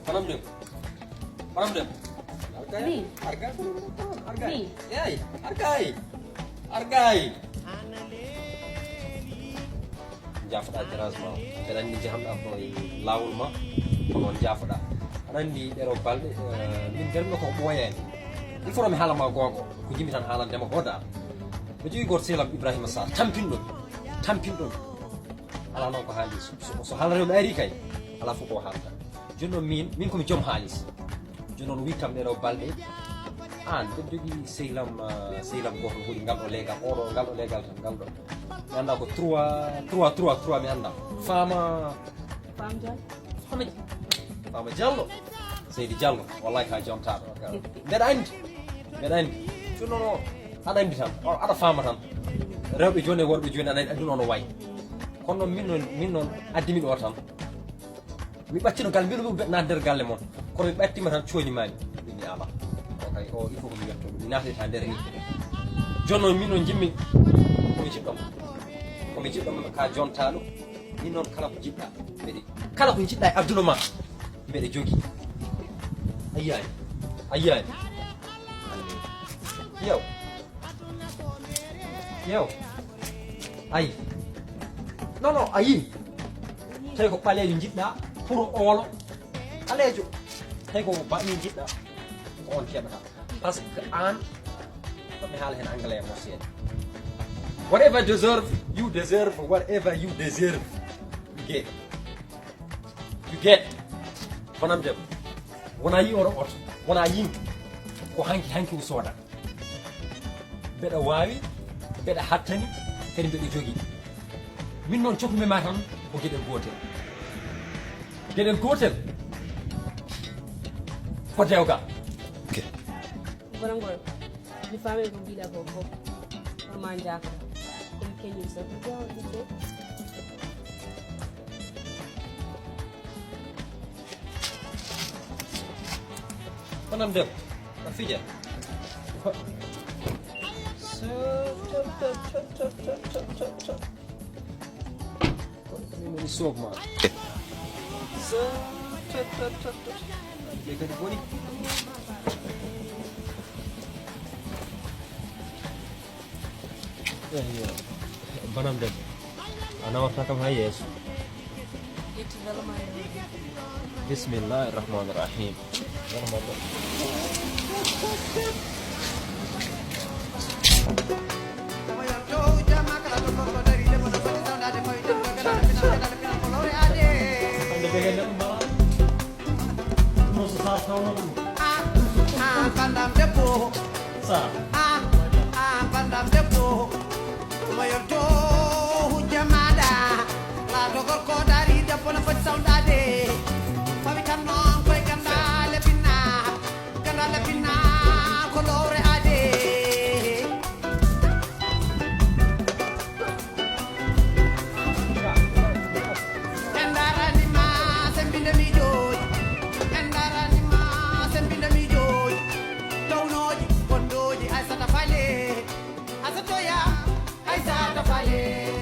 Panam dem. Ni. Argai. Ni. Yai, argai. Jafda teras ma. Teran ni jaham da ko lawul ma. Kono jafda. Anandi dero balde min garno ko boyen. Il faut mi hala ma gogo. Ko jimi tan halan dema goda. Be jogi gor selam Ibrahima Sarr tampindon. Ala non ko halis. So hala rew ari kay. Ala fu ko halta. Jonno min ko mi jom halis. Jonno wi kam dero balde. An be jogi selam goto holi ngal do legal oro ngal do legal tan ngal do. Mi anda ko 3 mi anda. Fama Jallo. Seydi Jallo wallahi ka jom taado. Mbeɗa andi jonno no aɗa andi tan aɗa fama tan rewɓe joni e worɓe joni aɗa andi no wayi kono min noon addimi ɗo tan mi ɓattino galle mbiɗo mi naat nder galle moon kono mi ɓattima tan coñimani ɗumi ala okay o il faut ko mi wetto mi naatata nder ni joni noon min noon jimmi komi jiɗɗo ka jontaɗo min noon kala ko jiɗɗa kala ko jiɗɗa e aduna ma mbeɗe jogui ayyani yow ayi non ayi tawi ko ɓaleejo jiɗɗa pour oolo ɓaleejo tawi ko baɗi jiɗɗa ko on keɓata par ce que an mi haala hen anglais mo seeɗa whatever you deserve whatever you deserve you get bonam dem wona yi oɗo oto wona yimɓe ko hanki sooda mbeɗa waawi mbeɗa hattani kadi mbeɗa jogii min noon cohmi ma tan ko gueɗel gotel ko dewgal Gorangol mi faami ko mbiɗa ko fof ma jaka komi keñum so ko jawɗi bonam dem a fija Ini suap mah. Mereka di bawah ni. Ya. Banam dem. Anak orang kam hayes. Bismillahirrahmanirrahim. Bandam depo bandam depo mayor to jamada la dogor ko dari depo na fat saudade fami tan non koy ganda lepina ko lore ade endara ni ma sembinde mi joj endara ni ma sembinde mi joj Kondoji, Aisata Fale, Asatoya, Aisata Fale.